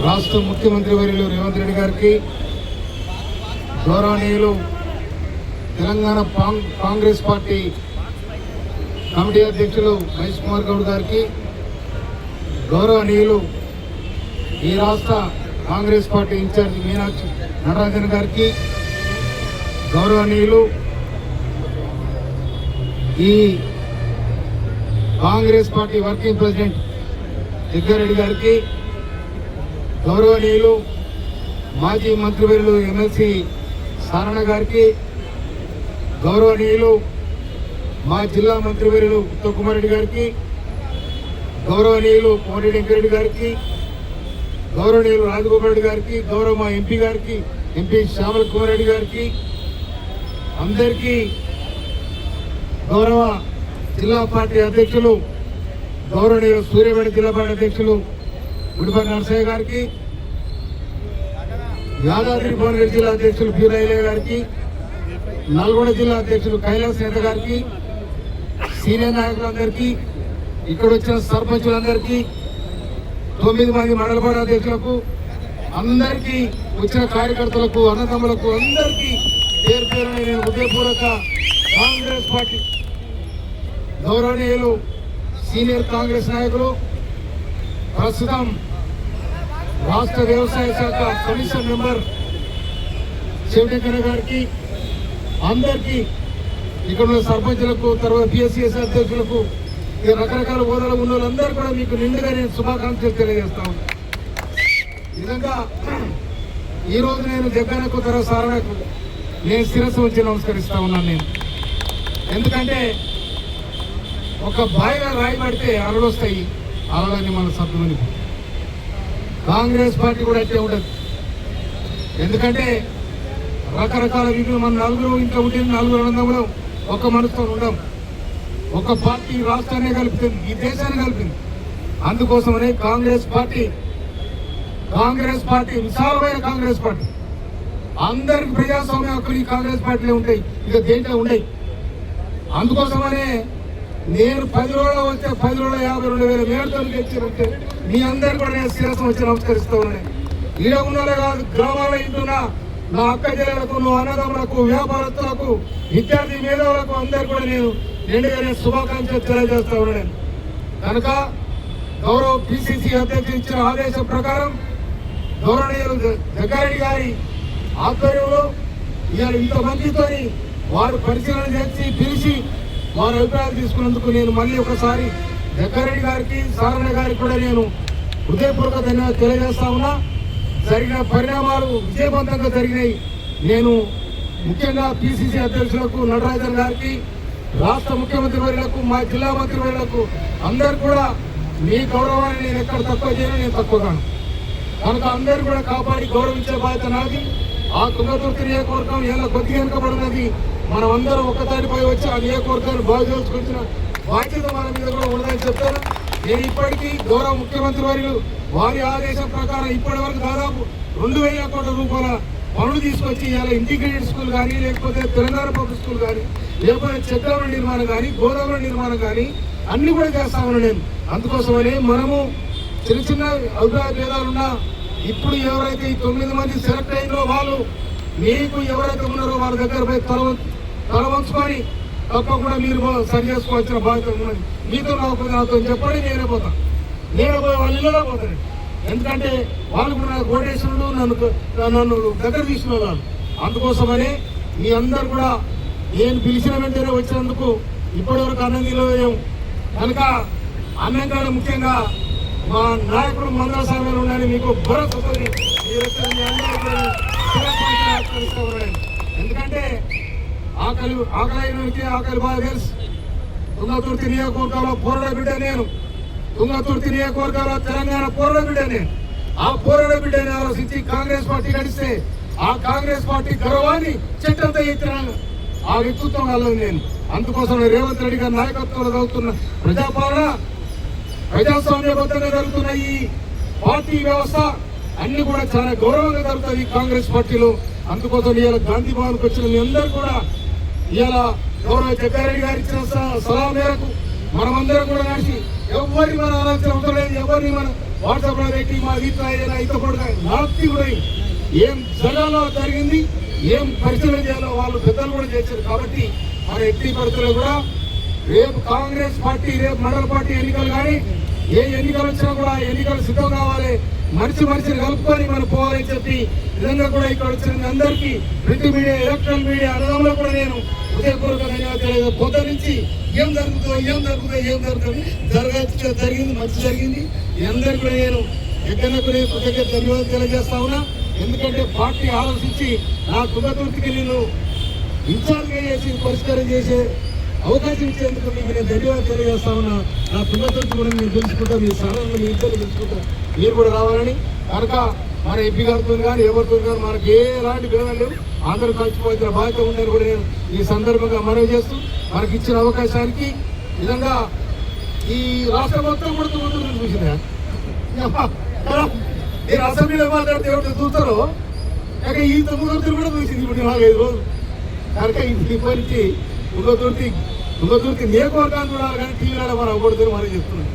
రాష్ట్ర ముఖ్యమంత్రి వర్యులు రేవంత్ రెడ్డి గారికి, గౌరవనీయులు తెలంగాణ కాంగ్రెస్ పార్టీ కమిటీ అధ్యక్షులు మహేష్ కుమార్ గౌడ్ గారికి, గౌరవనీయులు ఈ రాష్ట్ర కాంగ్రెస్ పార్టీ ఇన్ఛార్జి మీనాక్షి నటరాజన్ గారికి, గౌరవనీయులు ఈ Congress party working president Jaggareddy గారికి, గౌరవనీయులు మాజీ మంత్రివర్యులు ఎమ్మెల్సీ సారణ గారికి, గౌరవనీయులు మా జిల్లా మంత్రివర్యులు ఉత్తమ్ కుమార్ రెడ్డి గారికి, గౌరవనీయులు కోమటిరెడ్డి వెంకరెడ్డి గారికి, గౌరవనీయులు రాజగోపాల్ రెడ్డి గారికి, గౌరవ మా ఎంపీ గారికి, ఎంపీ శ్యామల కుమార్ రెడ్డి గారికి, అందరికీ గౌరవ జిల్లా పార్టీ అధ్యక్షులు గౌరవనీయులు సూర్యాపేట జిల్లా పార్టీ అధ్యక్షులు గుడిపల్లి నరసయ్య గారికి, యాదాద్రి భువనగిరి జిల్లా అధ్యక్షులు పీరయ్య గారికి, నల్గొండ జిల్లా అధ్యక్షులు కైలాస్ నేత గారికి, సీనియర్ నాయకులందరికీ, ఇక్కడ వచ్చిన సర్పంచులందరికీ, 9 మంది మండలపాడ అధ్యక్షులకు, అందరికీ వచ్చిన కార్యకర్తలకు, అన్నదమ్ములకు అందరికీ పేరు పేరున నేను హృదయపూర్వక కాంగ్రెస్ పార్టీ గౌరవనీయులు సీనియర్ కాంగ్రెస్ నాయకులు, ప్రస్తుతం రాష్ట్ర వ్యవసాయ శాఖ కమిషన్ మెంబర్ శివశంకర్ గారికి, అందరికీ ఇక్కడ ఉన్న సర్పంచులకు, తర్వాత పిఎస్సిఎస్ అధ్యక్షులకు, ఇక రకరకాల హోదాలో ఉన్న వాళ్ళందరూ కూడా మీకు నిండుగా నేను శుభాకాంక్షలు తెలియజేస్తా ఉన్నాను. నిజంగా ఈరోజు నేను జగ్గన్నకు తర్వాత సారణకు నేను శిరస్సు వచ్చి నమస్కరిస్తా ఉన్నాను. నేను ఎందుకంటే ఒక బాయిలో రాయి పడితే అలలు వస్తాయి, అలలన్నీ మన సభ్యుని కాంగ్రెస్ పార్టీ కూడా అయితే ఉండదు. ఎందుకంటే రకరకాల వీళ్ళు మన నలుగురు ఇంకా ఉంటుంది, నలుగురు అనందములు ఒక మనసుతో ఉండం. ఒక పార్టీ రాష్ట్రాన్ని కలుపుతుంది, ఈ దేశాన్ని కలిపింది. అందుకోసమనే కాంగ్రెస్ పార్టీ విశాలమైన కాంగ్రెస్ పార్టీ, అందరికి ప్రజాస్వామ్య హక్కులు ఈ కాంగ్రెస్ పార్టీలో ఉంటాయి, ఇక దేంట్లో ఉండయి. అందుకోసమనే నేను 10 రోజులు వస్తే 10 రోజులు 52,000 మేడతో గెలిచారంటే మీ అందరు కూడా నేను శిరస్సు వచ్చి నమస్కరిస్తూ ఉన్నాయి. ఈడ ఉన్నోళ్ళే కాదు, గ్రామాల్లో ఇంటున్న నా అక్క చెల్లెలకు, నువ్వు అన్నదమ్ములకు, వ్యాపారస్తులకు, విద్యార్థి మేధావులకు అందరు కూడా నేను నిండుగా శుభాకాంక్షలు తెలియజేస్తా ఉన్నాను. కనుక గౌరవ పిసిసి అధ్యక్షులు ఇచ్చిన ఆదేశం ప్రకారం గౌరవనీయులు జగ్గారెడ్డి గారి ఆధ్వర్యంలో ఇవాళ ఇంతమందితోని వారు పరిశీలన చేసి పిలిచి వారి అభిప్రాయాలు తీసుకున్నందుకు నేను మళ్ళీ ఒకసారి జగ్గారెడ్డి గారికి, సారణ గారికి కూడా నేను హృదయపూర్వక ధన్యవాదాలు తెలియజేస్తా ఉన్నా. జరిగిన పరిణామాలు విజయవంతంగా జరిగినాయి. నేను ముఖ్యంగా పిసిసి అధ్యక్షులకు నటరాజన్ గారికి, రాష్ట్ర ముఖ్యమంత్రి వర్యులకు, మా జిల్లా మంత్రి వర్యులకు అందరు కూడా మీ గౌరవాన్ని నేను ఎక్కడ తక్కువ చేయను, నేను తక్కువ కాను. కనుక అందరూ కూడా కాపాడి గౌరవించే బాధ్యత నాది. ఆ తుంగతుర్తి నియోజకవర్గం ఎలా కొద్దిగా వెనుకబడినది, మనం అందరం ఒక్కదానిపై వచ్చి ఆ నియోజకవర్గాన్ని బాగు చేసుకొచ్చిన బాధ్యత మన మీద కూడా ఉండదని చెప్తాను. నేను ఇప్పటికీ గౌరవ ముఖ్యమంత్రి వర్యులు వారి ఆదేశం ప్రకారం ఇప్పటి వరకు దాదాపు 2,000 కోట్ల రూపాయల పనులు తీసుకొచ్చి ఇలా ఇంటిగ్రేటెడ్ స్కూల్ కానీ, లేకపోతే తెలంగాణ పబ్లిక్ స్కూల్ కానీ, లేకపోతే చెట్ల నిర్మాణం కానీ, గోదావరి నిర్మాణం కానీ అన్ని కూడా చేస్తామని నేను. అందుకోసమని మనము చిన్న చిన్న అభిప్రాయ భేదాలున్నా ఇప్పుడు ఎవరైతే ఈ 9 మంది సెలెక్ట్ అయిందో వాళ్ళు మీకు ఎవరైతే ఉన్నారో వాళ్ళ దగ్గర పోయి తల వంచుకొని తప్పకుండా మీరు సరి చేసుకోవాల్సిన బాధ్యత ఉన్నది. మీతో నాతో చెప్పండి, నేనే పోతాను, నేనే పోయి వాళ్ళ ఇళ్ళలో పోతాను. ఎందుకంటే వాళ్ళు కూడా నాకు ఓటేశ్వరుడు, నన్ను దగ్గర తీసుకున్న వాళ్ళు. అందుకోసమని మీ అందరు కూడా నేను పిలిచిన వెంటనే వచ్చినందుకు ఇప్పటివరకు అన్నందిలో కనుక అన్నం కాడ ముఖ్యంగా మా నాయకుడు మందల సమయంలో ఉండాలని మీకు భరోసా. ఎందుకంటే ఆకలి బాగా తెలుసు. తుంగతుర్తి నియోజకవర్గంలో పోరాడ బిడ్డ నేను, తుంగతుర్తి నియోజకవర్గంలో తెలంగాణ పోరాడ బిడ్డ నేను. ఆ పోరాడ బిడ్డని ఆలోచించి కాంగ్రెస్ పార్టీ గడిస్తే ఆ కాంగ్రెస్ పార్టీ గౌరవాన్ని చెట్టంతా ఎత్తిన ఆ వ్యక్తిత్వం వాళ్ళది నేను. అందుకోసం రేవంత్ రెడ్డి గారి నాయకత్వంలో జరుగుతున్న ప్రజాపాలన, ప్రజాస్వామ్యబద్ధంగా జరుగుతున్న ఈ పార్టీ వ్యవస్థ అన్ని కూడా చాలా గౌరవంగా జరుగుతుంది కాంగ్రెస్ పార్టీలో. అందుకోసం ఇవాళ గాంధీ భవన్కి వచ్చిన మీ అందరూ కూడా ఇవాళ గౌరవ జగ్గారెడ్డి గారు ఇచ్చిన సలహా మేరకు మనమందరం కూడా నడిచి ఎవరిని మన ఆలోచన అవసరం లేదు, ఎవరిని మన వాట్సాప్ లో పెట్టి మా ఇంత కూడా నాటి కూడా ఏం జరగాలో జరిగింది, ఏం పరిశీలన చేయాలో వాళ్ళు పెద్దలు కూడా చేశారు. కాబట్టి మరి ఎట్టి పరిస్థితుల్లో కూడా రేపు కాంగ్రెస్ పార్టీ, రేపు మండల పార్టీ ఎన్నికలు కానీ ఏ ఎన్నికలు వచ్చినా కూడా ఎన్నికలు సిద్ధం కావాలి, మనిషిని కలుపుకొని మనం పోవాలని చెప్పి నిజంగా కూడా ఇక్కడ వచ్చిన అందరికీ ప్రింట్ మీడియా, ఎలక్ట్రానిక్ మీడియా అనడంలో కూడా నేను హృదయపూర్వక ధన్యవాదాలు. పొద్దు నుంచి ఏం జరుగుతుంది జరిగింది, మంచి జరిగింది. అందరికీ కూడా నేను ఎక్కడకు ధన్యవాదాలు తెలియజేస్తా ఉన్నా. ఎందుకంటే పార్టీ ఆలోచించి నా తుంగతుర్తికి నేను ఇన్ఛార్జ్గా చేసి పరిష్కారం చేసే అవకాశం ఇచ్చేందుకు మీకు నేను ధన్యవాదాలు తెలియజేస్తా ఉన్నా. నా తుంగతుర్తి కూడా నేను తెలుసుకుంటా, మీ స్థానంలో మీ ఇద్దరు తెలుసుకుంటా, మీరు కూడా రావాలని. కనుక మన ఎంపీ గారితో కానీ ఎవరితో కానీ మనకి ఎలాంటి భేదాలు లేవు, అందరూ కలిసిపోతున్న బాధ్యత ఉందని కూడా నేను ఈ సందర్భంగా మనవి చేస్తూ మనకి ఇచ్చిన అవకాశానికి నిజంగా ఈ రాష్ట్రం మొత్తం కూడా తుంగతుర్తిని చూసిందా? నేను అసెంబ్లీలో మాట్లాడితే ఎవరు చూస్తారో ఇక ఈ తుంగతుర్తిని కూడా చూసింది ఇప్పుడు 4-5 రోజులు. కనుక ఇప్పటి నుంచి తుంగతుర్తి నియోజకవర్గాన్ని చూడాలి కానీ టీవీలో మనం అవ్వకూడదని మనం చెప్తున్నాం.